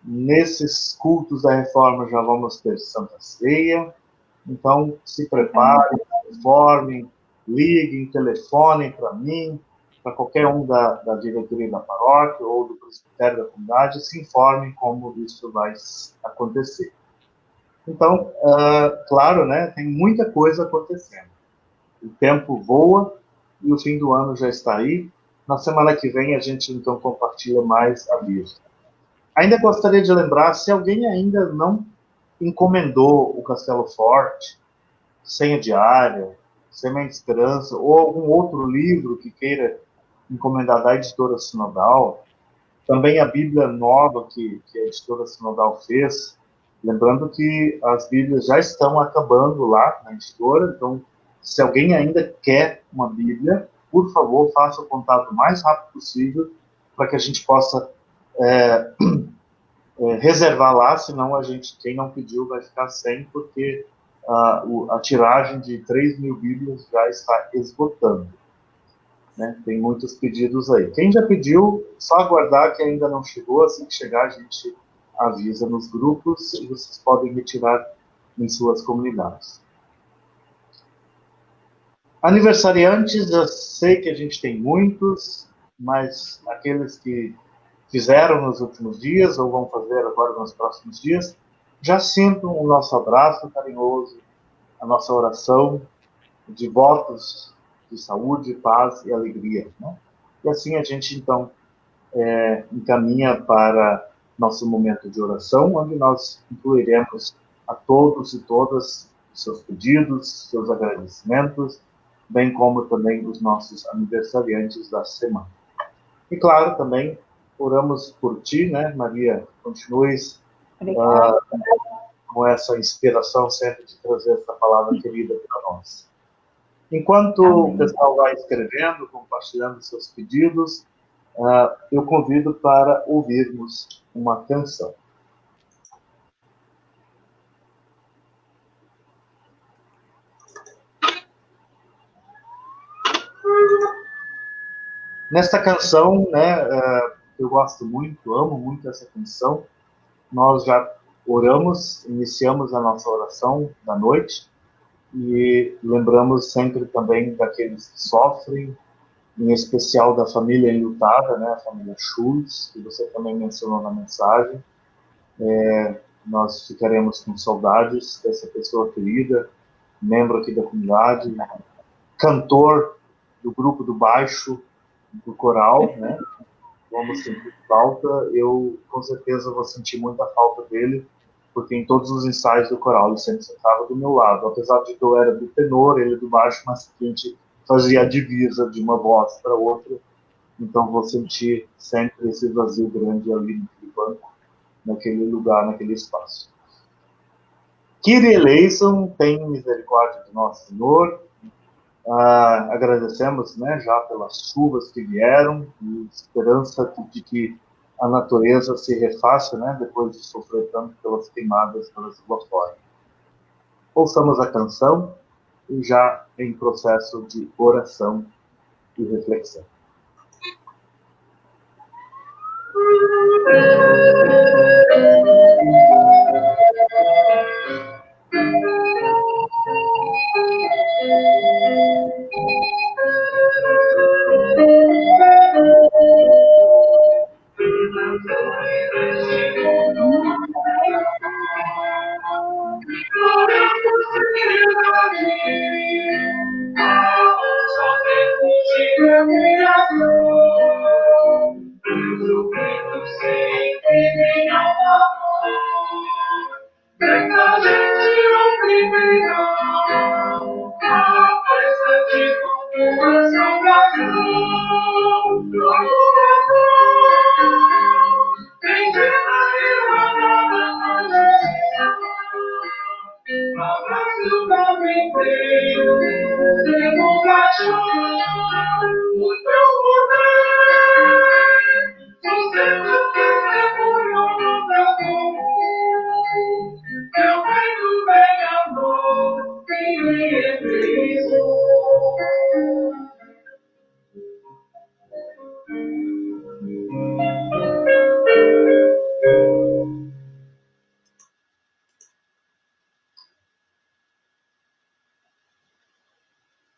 Nesses cultos da Reforma já vamos ter Santa Ceia. Então, se preparem, reformem, liguem, telefonem para mim, para qualquer um da diretoria da paróquia ou do presbitério da comunidade, se informem como isso vai acontecer. Então, claro, né, tem muita coisa acontecendo. O tempo voa e o fim do ano já está aí. Na semana que vem a gente, então, compartilha mais avisos. Ainda gostaria de lembrar, se alguém ainda não encomendou o Castelo Forte, Senha Diária, Semente de Esperança, ou algum outro livro que queira encomendar da editora Sinodal, também a Bíblia nova que a editora Sinodal fez, lembrando que as Bíblias já estão acabando lá na editora, então, se alguém ainda quer uma Bíblia, por favor, faça o contato o mais rápido possível, para que a gente possa reservar lá, senão quem não pediu vai ficar sem, porque a tiragem de 3.000 Bíblias já está esgotando. né? Tem muitos pedidos aí. Quem já pediu, só aguardar que ainda não chegou. Assim que chegar, a gente avisa nos grupos e vocês podem retirar em suas comunidades. Aniversariantes, eu sei que a gente tem muitos, mas aqueles que fizeram nos últimos dias ou vão fazer agora nos próximos dias, já sintam o nosso abraço carinhoso, a nossa oração de votos de saúde, paz e alegria, né? E assim a gente, então, encaminha para nosso momento de oração, onde nós incluiremos a todos e todas os seus pedidos, seus agradecimentos, bem como também os nossos aniversariantes da semana. E, claro, também oramos por ti, né, Maria? Continues com essa inspiração sempre de trazer essa palavra querida para nós. Enquanto o pessoal vai escrevendo, compartilhando seus pedidos, eu convido para ouvirmos uma canção. Nesta canção, né, eu gosto muito, amo muito essa canção. Nós já oramos, iniciamos a nossa oração da noite e lembramos sempre também daqueles que sofrem, em especial da família enlutada, né, a família Schultz, que você também mencionou na mensagem. Nós ficaremos com saudades dessa pessoa querida, membro aqui da comunidade, cantor do grupo do baixo, do coral, né? Vamos sentir falta. Eu, com certeza, vou sentir muita falta dele, porque em todos os ensaios do coral ele sempre sentava do meu lado. Apesar de que eu era do tenor, ele do baixo, mas a gente fazia a divisa de uma voz para outra. Então vou sentir sempre esse vazio grande ali naquele banco, naquele lugar, naquele espaço. Kyrie eleison, tem misericórdia de nosso Senhor. Agradecemos, né, já pelas chuvas que vieram e esperança de que a natureza se refaça, né, depois de sofrer tanto pelas queimadas pelas fora. Ouçamos a canção e já em processo de oração e reflexão.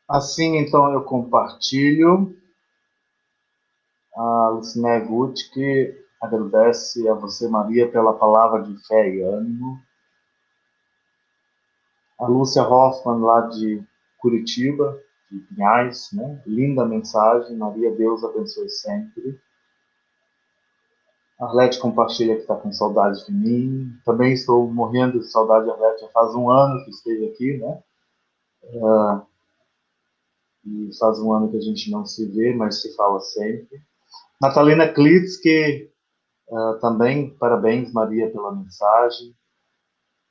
Assim, então, eu compartilho. A Lucinéia Gutt, que agradece a você, Maria, pela palavra de fé e ânimo. A Lúcia Hoffman, lá de Curitiba, de Pinhais, né? Linda mensagem. Maria, Deus abençoe sempre. A Arlete compartilha que está com saudade de mim. Também estou morrendo de saudade de Arlete. Já faz um ano que esteve aqui, né? E faz um ano que a gente não se vê, mas se fala sempre. Natalina Klitsky, também, parabéns, Maria, pela mensagem.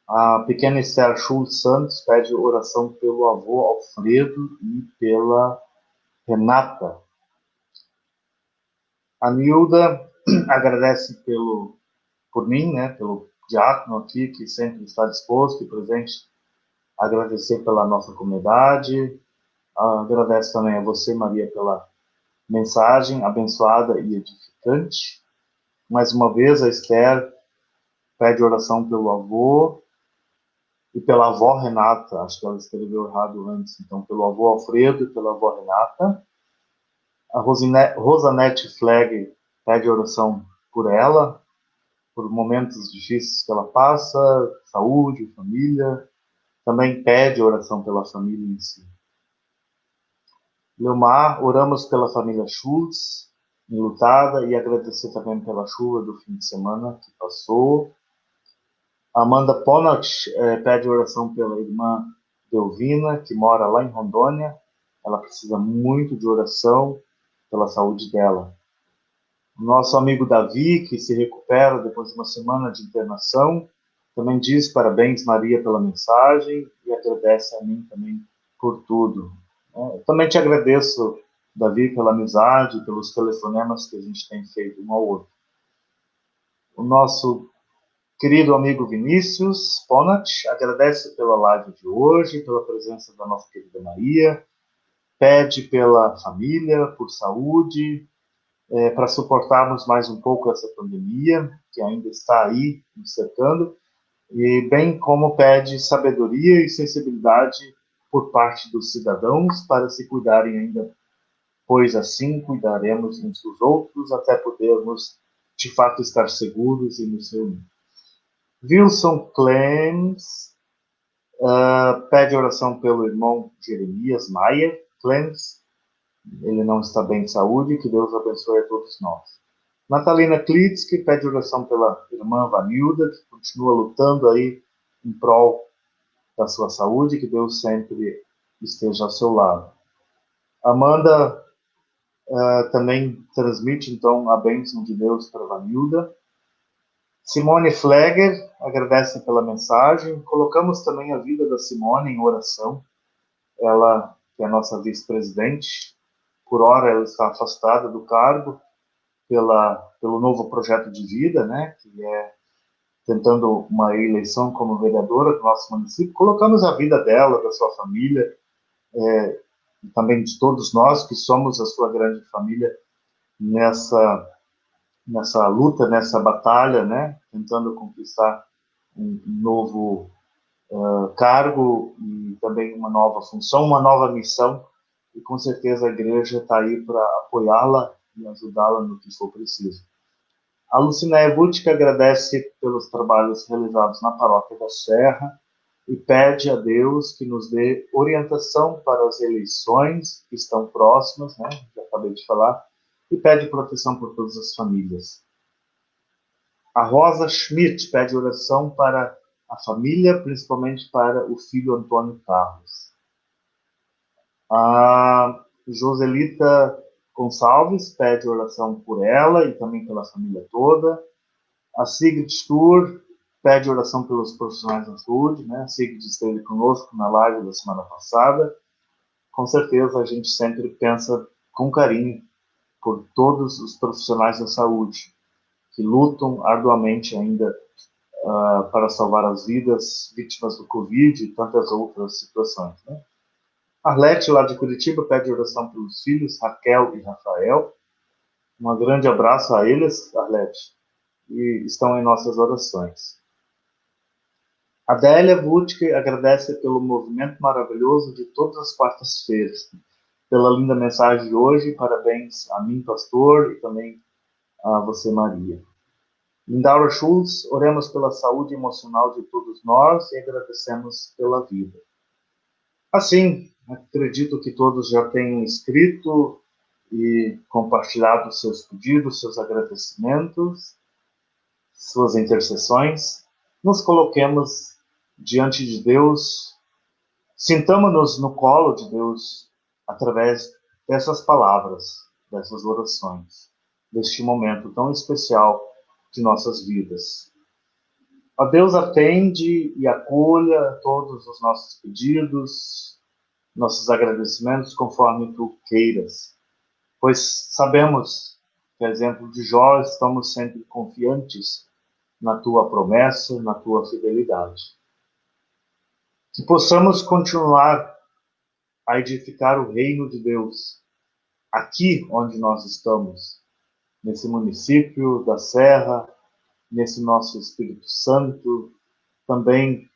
A pequena Esther Schultz Santos pede oração pelo avô Alfredo e pela Renata. A Nilda agradece por mim, né, pelo diácono aqui, que sempre está disposto e presente, agradecer pela nossa comunidade. Agradece também a você, Maria, pela mensagem abençoada e edificante. Mais uma vez, a Esther pede oração pelo avô e pela avó Renata. Acho que ela escreveu errado antes. Então, pelo avô Alfredo e pela avó Renata. A Rosanete Flegg pede oração por ela, por momentos difíceis que ela passa, saúde, família. Também pede oração pela família em si. Leomar, oramos pela família Schultz, enlutada, e agradecer também pela chuva do fim de semana que passou. Amanda Ponat pede oração pela irmã Delvina, que mora lá em Rondônia. Ela precisa muito de oração pela saúde dela. Nosso amigo Davi, que se recupera depois de uma semana de internação, também diz parabéns, Maria, pela mensagem e agradece a mim também por tudo. Também te agradeço, Davi, pela amizade, pelos telefonemas que a gente tem feito um ao outro. O nosso querido amigo Vinícius Ponat agradece pela live de hoje, pela presença da nossa querida Maria, pede pela família, por saúde, para suportarmos mais um pouco essa pandemia, que ainda está aí nos cercando, e bem como pede sabedoria e sensibilidade por parte dos cidadãos para se cuidarem ainda, pois assim cuidaremos uns dos outros até podermos, de fato, estar seguros e nos reunir. Wilson Clems pede oração pelo irmão Jeremias Maia Clems. Ele não está bem de saúde, que Deus abençoe a todos nós. Natalina Klitz, que pede oração pela irmã Vanilda, que continua lutando aí em prol da sua saúde, que Deus sempre esteja ao seu lado. Amanda também transmite, então, a bênção de Deus para Vanilda. Simone Flegger agradece pela mensagem. Colocamos também a vida da Simone em oração. Ela, que é a nossa vice-presidente, por hora ela está afastada do cargo pelo novo projeto de vida, né, que é tentando uma eleição como vereadora do nosso município. Colocamos a vida dela, da sua família, e também de todos nós que somos a sua grande família nessa luta, nessa batalha, né, tentando conquistar um novo cargo e também uma nova função, uma nova missão, e com certeza a igreja está aí para apoiá-la e ajudá-la no que for preciso. A Lucinéia Butti agradece pelos trabalhos realizados na Paróquia da Serra e pede a Deus que nos dê orientação para as eleições que estão próximas, né? Já acabei de falar, e pede proteção por todas as famílias. A Rosa Schmidt pede oração para a família, principalmente para o filho Antônio Carlos. A Joselita Gonçalves pede oração por ela e também pela família toda. A Sigrid Stur pede oração pelos profissionais da saúde, né? A Sigrid esteve conosco na live da semana passada. Com certeza a gente sempre pensa com carinho por todos os profissionais da saúde que lutam arduamente ainda para salvar as vidas vítimas do Covid e tantas outras situações, né? Arlete, lá de Curitiba, pede oração pelos filhos, Raquel e Rafael. Um grande abraço a eles, Arlete, e estão em nossas orações. Adélia Butke agradece pelo movimento maravilhoso de todas as quartas-feiras, pela linda mensagem de hoje. Parabéns a mim, pastor, e também a você, Maria. Lindaura Schultz, oremos pela saúde emocional de todos nós e agradecemos pela vida. Assim, acredito que todos já tenham escrito e compartilhado seus pedidos, seus agradecimentos, suas intercessões. Nos coloquemos diante de Deus, sintamos-nos no colo de Deus através dessas palavras, dessas orações, deste momento tão especial de nossas vidas. A Deus atende e acolha todos os nossos pedidos, nossos agradecimentos, conforme tu queiras. Pois sabemos que, a exemplo de Jó, estamos sempre confiantes na tua promessa, na tua fidelidade. Que possamos continuar a edificar o reino de Deus, aqui onde nós estamos, nesse município da Serra, nesse nosso Espírito Santo, também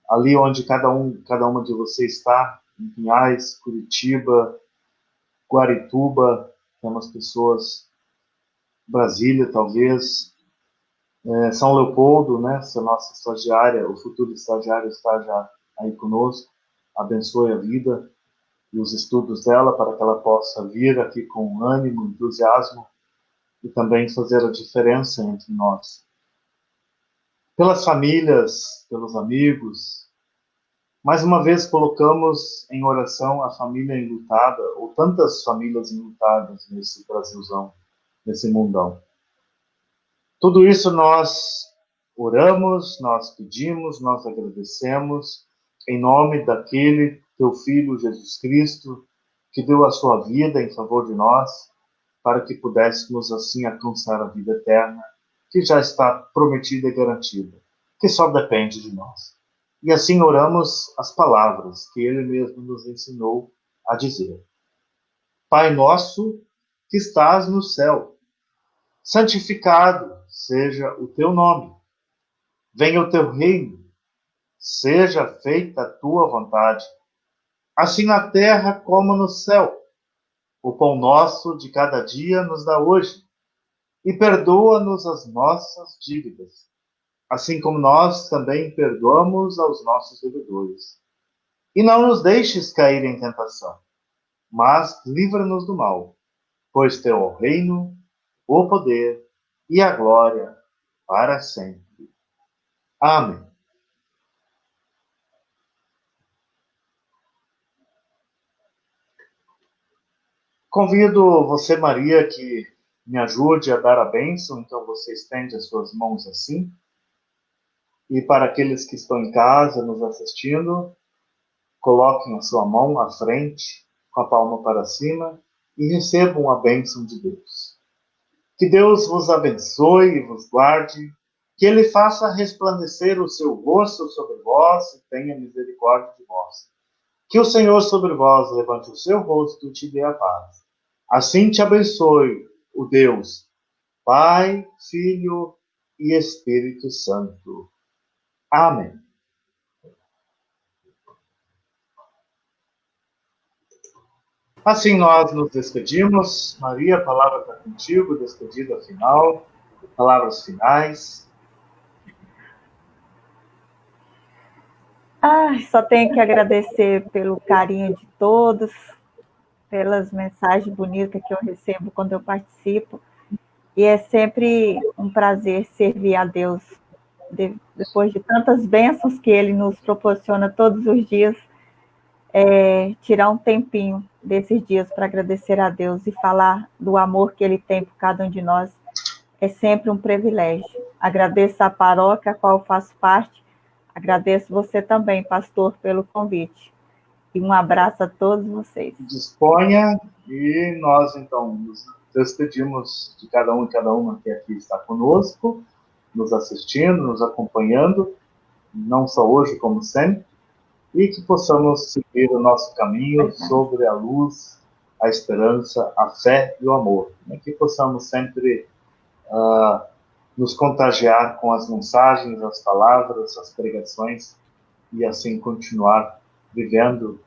ali onde cada uma de vocês está, em Pinhais, Curitiba, Guarituba, temos pessoas, Brasília talvez, São Leopoldo, né, essa nossa estagiária, o futuro estagiário está já aí conosco, abençoe a vida e os estudos dela para que ela possa vir aqui com ânimo, entusiasmo e também fazer a diferença entre nós. Pelas famílias, pelos amigos, mais uma vez colocamos em oração a família enlutada, ou tantas famílias enlutadas nesse Brasilzão, nesse mundão. Tudo isso nós oramos, nós pedimos, nós agradecemos, em nome daquele teu Filho Jesus Cristo, que deu a sua vida em favor de nós, para que pudéssemos assim alcançar a vida eterna, que já está prometida e garantida, que só depende de nós. E assim oramos as palavras que ele mesmo nos ensinou a dizer. Pai nosso, que estás no céu, santificado seja o teu nome. Venha o teu reino, seja feita a tua vontade, assim na terra como no céu. O pão nosso de cada dia nos dá hoje, e perdoa-nos as nossas dívidas, assim como nós também perdoamos aos nossos devedores. E não nos deixes cair em tentação, mas livra-nos do mal, pois teu é o reino, o poder e a glória para sempre. Amém. Convido você, Maria, que me ajude a dar a bênção, então você estende as suas mãos assim. E para aqueles que estão em casa nos assistindo, coloquem a sua mão à frente, com a palma para cima, e recebam a bênção de Deus. Que Deus vos abençoe e vos guarde, que Ele faça resplandecer o seu rosto sobre vós e tenha misericórdia de vós. Que o Senhor sobre vós levante o seu rosto e te dê a paz. Assim te abençoe o Deus, Pai, Filho e Espírito Santo. Amém. Assim nós nos despedimos. Maria, a palavra está contigo, despedida final, palavras finais. Só tenho que agradecer pelo carinho de todos, pelas mensagens bonitas que eu recebo quando eu participo. E é sempre um prazer servir a Deus. Depois de tantas bênçãos que Ele nos proporciona todos os dias, tirar um tempinho desses dias para agradecer a Deus e falar do amor que Ele tem por cada um de nós é sempre um privilégio. Agradeço a paróquia a qual eu faço parte, agradeço você também, pastor, pelo convite. E um abraço a todos vocês. Disponha e nós, então, nos despedimos de cada um e cada uma que aqui está conosco, nos assistindo, nos acompanhando, não só hoje, como sempre, e que possamos seguir o nosso caminho sobre a luz, a esperança, a fé e o amor. E que possamos sempre nos contagiar com as mensagens, as palavras, as pregações, e assim continuar vivendo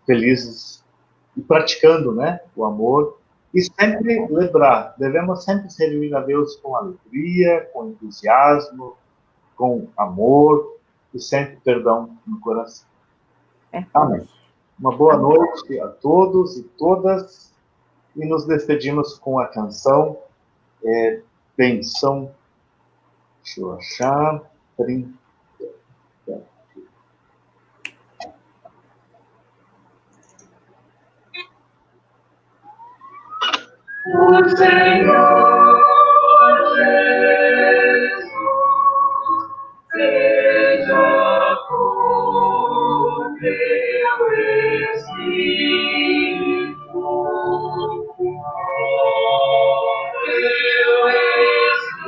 felizes e praticando, né, o amor. E sempre lembrar, devemos sempre servir a Deus com alegria, com entusiasmo, com amor e sempre perdão no coração. Amém. Uma boa noite a todos e todas, e nos despedimos com a canção Benção. Deixa eu achar. O Senhor Jesus seja com teu Espírito, com teu Espírito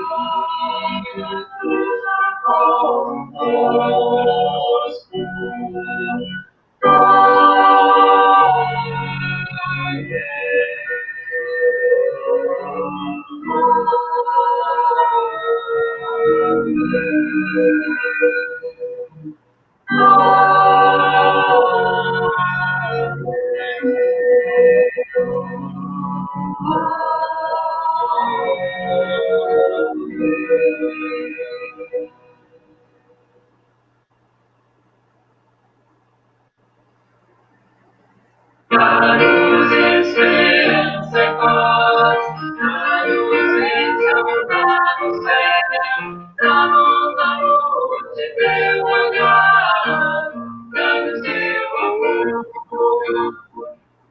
conosco. Amém.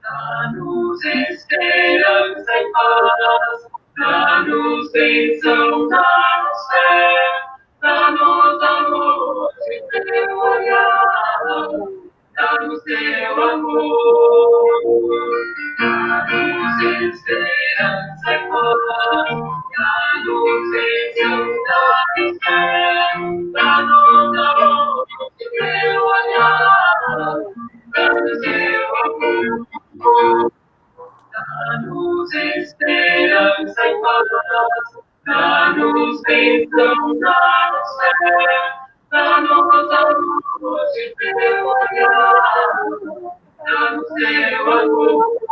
Dá-nos esperança e paz, dá-nos bênção, dá-nos fé, dá-nos amor de teu olhar, dá-nos teu amor. Dá-nos esperança e paz, dá-nos bênção, dá-nos fé, dá-nos amor de teu olhar, dá-nos teu amor. Dá-nos esperança e paz, dá-nos bênção, dá-nos fé, dá-nos amor de teu olhar, dá-nos teu amor.